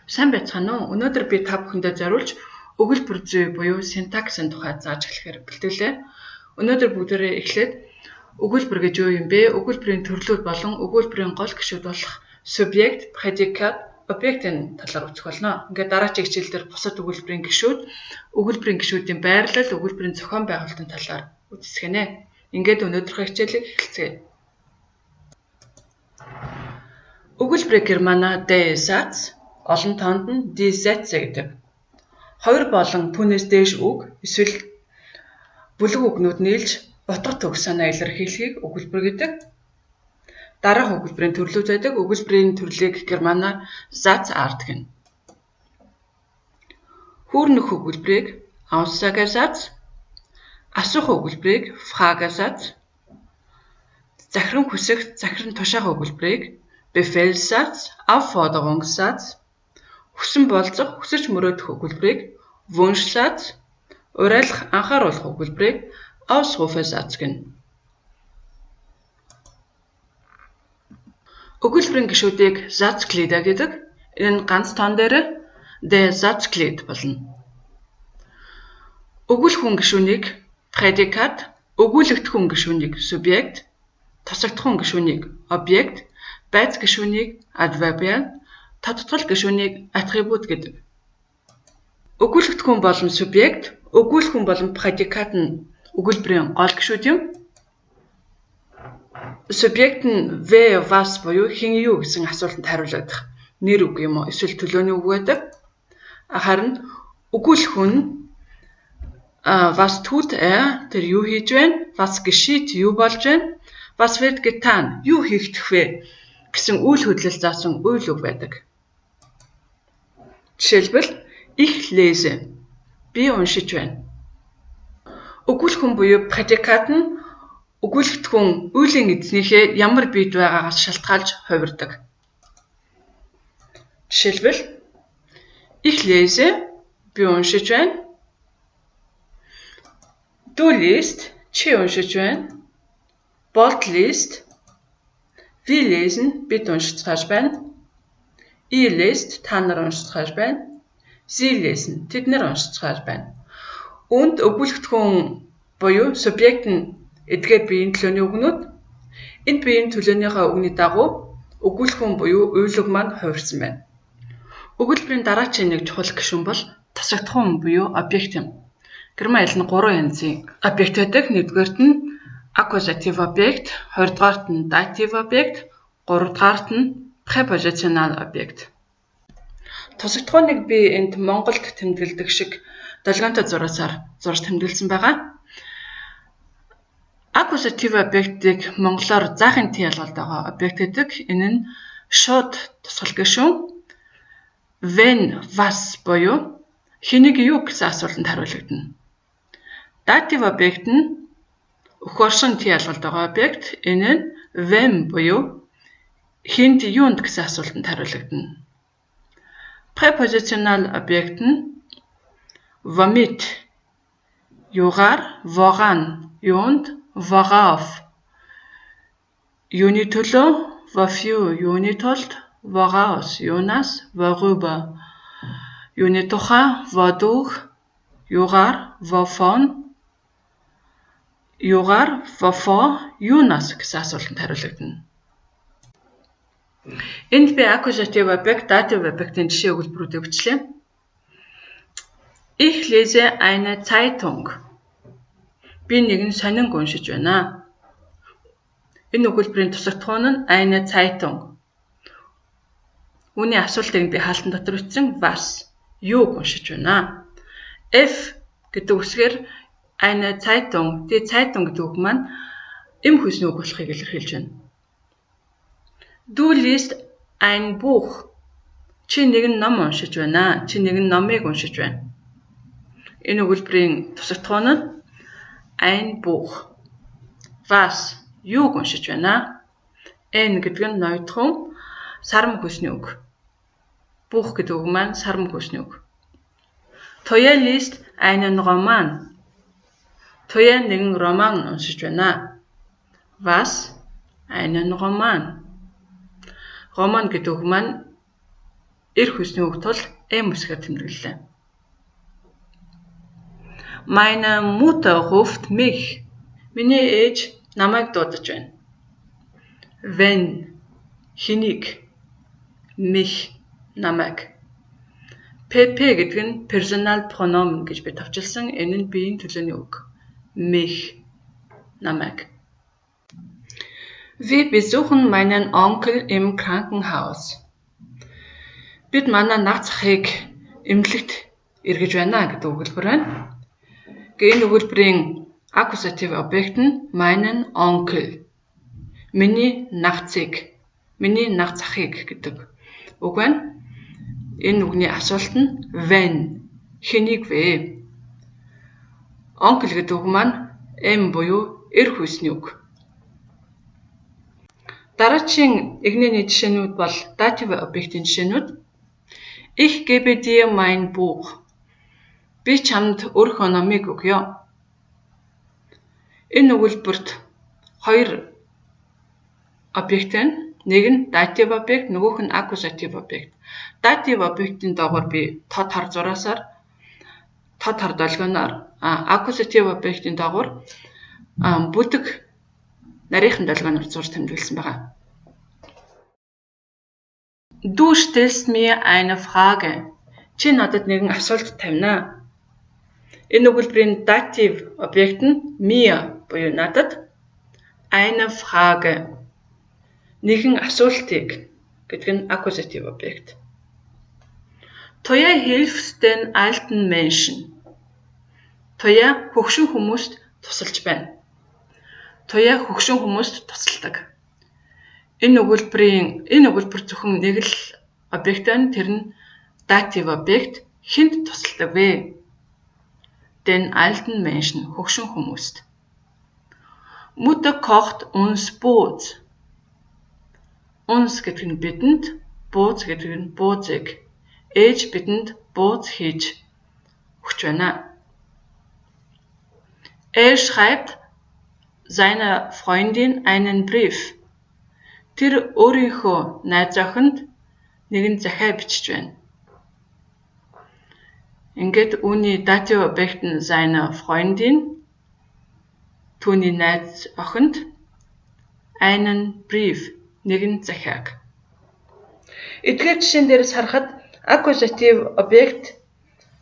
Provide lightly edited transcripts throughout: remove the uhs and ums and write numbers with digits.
Сайн байцгаана уу? Өнөөдөр би та бүхэндээ зориулж өгүүлбэр зүй буюу синтаксын тухай зааж эхлэхээр бэлтгэлээ. Өнөөдөр бүгдээрээ эхлээд өгүүлбэр гэж юу юм бэ? Өгүүлбэрийн төрлүүд болон өгүүлбэрийн гол гишүүд болох субъект, предикат, объектын талаар үзэх болно. Ингээд дараагийн хичээлдэр бусад өгүүлбэрийн гишүүдийн байрлал, өгүүлбэрийн зохион байгуулалтын талаар үзэсгэнэ. Ингээд өнөөдрийнхөө хичээлийг эхэлцгээе. Өгүүлбэрийн германа der Satz олон тоонд нь die Sätze гэдэг. Хоёр болон түүнээс дээш үг эсвэл бүлэг үгнүүд нийлж утга төгс санаа илэрхийлэхийг өгүүлбэр гэдэг. Дараах өгүүлбэрийн төрлүүд байдаг. Өгүүлбэрийн төрлийг германаар Satzart гэнэ. Хүүрнэх өгүүлбэрийг Aussagesatz, асуух өгүүлбэрийг Fragesatz, захиран хүсэх, захиран тушаах өгүүлбэрийг Befehlssatz, Aufforderungssatz, хүсэн болзох, хүсэж мөрөөдөх өгүүлбэрийг Wunschsatz, уриалах, анхааруулах өгүүлбэрийг Ausrufesatz гэнэ. Өгүүлбэрийн гишүүдийг Satzglieder гэдэг. Энэ ганц тоон дээр der Satzglied болно. Өгүүлэх хүн гишүүнийг Prädikat, өгүүлэгдэх хүн гишүүнийг Subjekt, тасагдах хүн гишүүнийг Objekt, байц гишүүнийг Adverbial, тодтгол гишүүнийг Attribut гэдэг. Өгүүлэгдэх хүн болон Subjekt, өгүүлэх хүн болон Prädikat нь өгүүлбэрийн гол гишүүд юм. Subjekt нь wer, was буюу хэн юу гэсэн асуултанд хариулах нэр үг юм уу эсвэл төлөөний үг байдаг. Харин өгүүлэх хүн was tut тэр юу хийж байна? Was geschieht юу болж байна? Was wird getan юу хийгдэх вэ гэсэн үйл хөдлөл заасан үйл үг байдаг. Жишээлбэл ich lese би уншиж байна. Өгүүлэх хүн буюу Prädikat нь өгүүлэгдэх хүн үеийн эзнийхээ ямар биед байгаагаас шалтгаалж хувирдаг. Жишээлбэл ich lese би уншиж байна. Du liest чи уншиж байна. Bold liest wir lesen бид уншицгааж байна. Ihr lest та нар уншицгааж байна. Sie lesen тэд нар уншицгааж байна. Үүнд өгүүлэгдэх хүн буюу субъект нь эдгээр биеийн төлөөний үгнүүд. Энэ биеийн төлөөнийхөө үгний дагуу өгүүлэх хүн буюу үйл үг маань хувирсан байна. Өгүүлбэрийн дараагийн нэг чухал гишүүн бол тасагдах хүн буюу объект юм. Герман хэлний 3 янзын объект байдаг. Нэгдүгээрт нь accusative object, хоёрдугаарт нь dative object, гуравдугаарт нь prepositional object. Тасагдахыг би энд Монголд тэмдэглэдэг шиг долгионтой зураасаар зурж тэмдэглэсэн байгаа. Accusative object-ийг монголоор заахын тий ялгалт байгаа объект гэдэг. Энэ нь шууд тусгал гишүүн. When, was буюу хэнийг юу гэсэн асуултанд хариулагдана. Dative object нь өх оршин тий ялгалт байгаа объект. Энэ нь when буюу хэнд юунд гэсэн асуултанд хариулагдана. Prepositional object нь womit юугаар, woran юунд, worauf юуны төлөө, wofür юуны тулд, woraus юунаас, worüber юуны тухай, wodurch юугаар, wovon юугаар, wovor юунаас гэсэн асуултанд хариулагдана. Энд би accusative object, dative object-ийн жишээ өгүүлбэрүүдийг бичлээ. Ich lese eine Zeitung. Би нэгэн сонин уншиж байна. Энэ өгүүлбэрийн тусагдах нь eine Zeitung. Үүний асуултыг би хаалтан дотор бичсэн was юуг уншиж байна. F гэдэг үсгээр eine Zeitung, die Zeitung гэдэг үг маань эм хүйсний үг болохыг илэрхийлж байна. Du liest ein Buch. Чи нэгэн ном уншиж байна. Чи нэгэн номыг уншиж байна. Энэ өгүүлбэрийн тусагдах нь ein Buch. Was юуг уншиж байна. N гэдэг нь ноёдхон сарм хүйсний үг. Buch гэдэг үг маань сарм хүйсний үг. Toya liest einen Roman. Toya нэгэн роман уншиж байна. Was einen Roman. Роман гэдэг үг маань эр хүсний үг тул эм үсгээр тэмдэглэлээ. Meine Mutter ruft mich. Миний ээж намайг дуудаж байна. Wenn хэнийг mich намайг. PP гэдэг нь personal pronomen гэж би тавчилсан. Энэ нь биеийн төлөөний үг. Mich намайг. Wir besuchen meinen Onkel im Krankenhaus. Бид манай наг захыг эмнэлэгт эргэж байна гэдэг өгүүлбэр байна. Энэ өгүүлбэрийн accusative object нь meinen Onkel. Миний наг захыг гэдэг үг байна. Энэ үгний асуулт нь when хэнийг вэ? Onkel гэдэг үг маань M буюу эр хүйсний үг. Дараагийн игнэний жишээнүүд бол dative object-ийн жишээнүүд. Ich gebe dir mein Buch. Би чамд өөрийнхөө номыг өгье. Энэ өгүүлбэрт хоёр объект байна. Нэг нь dative object, нөгөөх нь accusative object. Dative object-ийн доогоор би тод хар зураасаар тод хар долгионоор accusative object-ийн доогоор бүдэг нарийнхан долгионоор зурж тэмдэглэсэн байгаа. Du stellst mir eine Frage. Чи надад нэгэн асуулт тавина. Энэ өгүүлбэрийн dative object нь mir буюу надад, eine Frage нэгэн асуултыг гэдэг нь accusative object. Тоя hilft den alten Menschen. Тоя хөгшин хүмүүст тусалж байна. Тоя хөгшин хүмүүст тусалдаг. Энэ өгүүлбэр зөвхөн нэг л объект байна. Тэр нь dative object. Хэнд тусалдаг вэ? Den alten Menschen, хөгшин хүмүүст. Mutter kocht uns Brot. Uns гэдэг нь бидэнд, Brot гэдэг нь бууцыг. Ээж бидэнд бууц хийж өгч байна. Schreibt seiner Freundin einen Brief. Тэр өөрийнхөө найз охинд нэгэн захиа бичиж байна. Ингээд үүний dative object нь seiner Freundin, түүний найз охинд einen Brief, нэгэн захиаг. Эдгээр жишээн дээрээс харахад accusative object,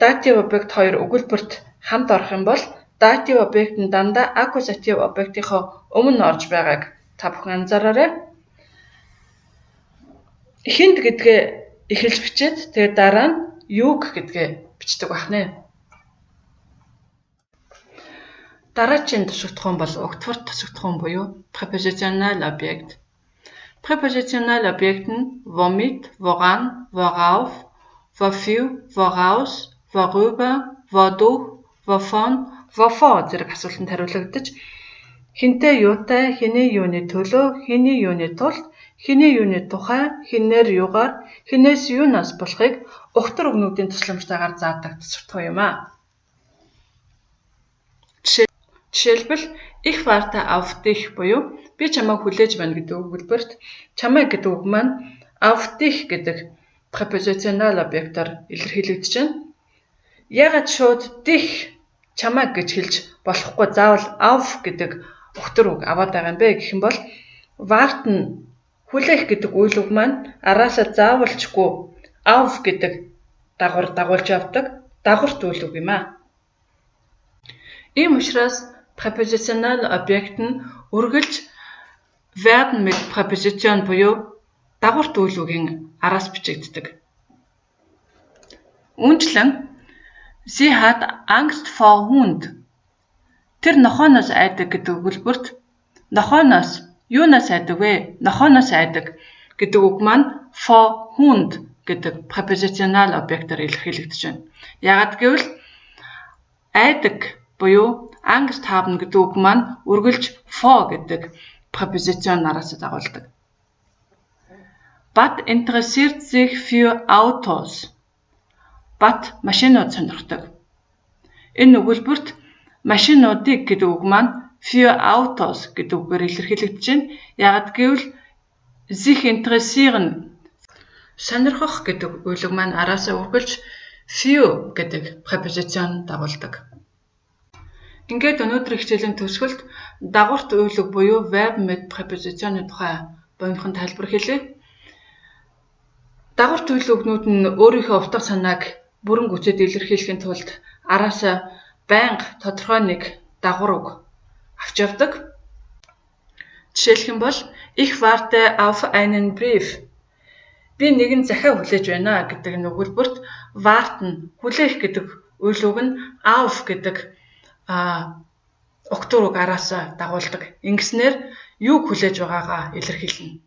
dative object хоёр өгүүлбэрт хамт орох юм бол dative object нь дандаа accusative object-ийнхоо өмнө орж байгааг та бүхэн анзаараарай. Хэнд гэдгээ эхэлж бичээд тэгээд дараа нь юг гэдгээ бичдэг байна. Дараагийн тусагдах юм бол угтварт тусагдах юм буюу prepositional object. Prepositional object нь womit, woran, worauf, wofür, woraus, worüber, wodurch, wovon, wovor зэрэг асуултанд хариулагдаж хинтээ юутай, хэний юуны төлөө, хэний юуны тулд, хэний юуны тухай, хинээр юугаар, хинээс юунаас болохыг угтар өгнүүдийн тусламжтайгаар заадаг тусагдах юм аа. Жишээлбэл ich warte auf dich буюу би чамайг хүлээж байна гэдэг өгүүлбэрт чамайг гэдэг үг маань auf dich гэдэг prepositional object-аар илэрхийлэгдэж байна. Ягаад шууд dich чамайг гэж хэлж болохгүй заавал auf гэдэг угтар үг аваад байгаа юм бэ гэх юм бол warten хүлээх гэдэг үйл үг маань араасаа заавалчгүй auf гэдэг дагуулж явдаг дагварт үйл үг юм аа. Ийм учраас prepositional object нь үргэлж werden mit Präposition буюу дагварт үйл үгийн араас бичигддэг. Үүнчлэн sie hat Angst vor Hund. Тэр нохооноос айдаг гэдэг өгүүлбэрт нохооноос юунаас айдаг вэ? Нохооноос айдаг гэдэг үг маань for Hund гэдэг prepositional object-аар илэрхийлэгдэж байна. Яагад гэвэл айдаг буюу Angst haben гэдэг үг маань үргэлж for гэдэг preposition араас дагуулдаг. Bat interessiert sich für Autos. Bat машинууд сонирхдаг. Энэ өгүүлбэрт машинуудыг гэдэг үг маань für Autos гэдэг үгээр илэрхийлэгдэж байна. Яагад гэвэл sich interessieren Сонирхох гэдэг үйлэг маань араасаа үргэлж few гэдэг препозицион дагуулдаг. Ингээд өнөөдрийн хичээлийн төгсгөлд дагуурт үйлэг буюу verb med препозиционы тухай богинохон тайлбар хэлье. Дагуурт үйлэгнүүд нь өөрийнхөө утга санааг бүрэн гүйцэд илэрхийлэхийн тулд араасаа байнга тодорхой нэг дагуур үг авч явдаг. Жишээлх юм бол ich warte auf einen Brief. Би нэгэн захиа хүлээж байна гэдэг энэ өгүүлбэрт warten хүлээх гэдэг үйлүг нь auf гэдэг октор үг араасаа дагуулдаг. Ингэснээр юуг хүлээж байгаагаа илэрхийлнэ.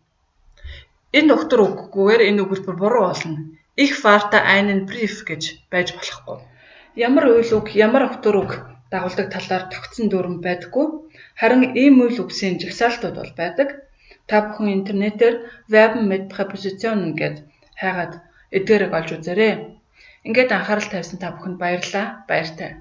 Энэ октор үггээр энэ өгүүлбэр буруу болно. Ich warte einen Brief гэж байж болохгүй. Ямар үйлүг, ямар октор үг дагуулдаг талаар тогтсон дүрм байдаггүй. Харин ийм үйл үгсийн жагсаалтууд бол байдаг. Та бүхэн интернетээр verb med preposition гэд хайгаад эдгээрийг олж үзээрэй. Ингээд анхаарал тавьсан та бүхэнд баярлалаа. Баяртай.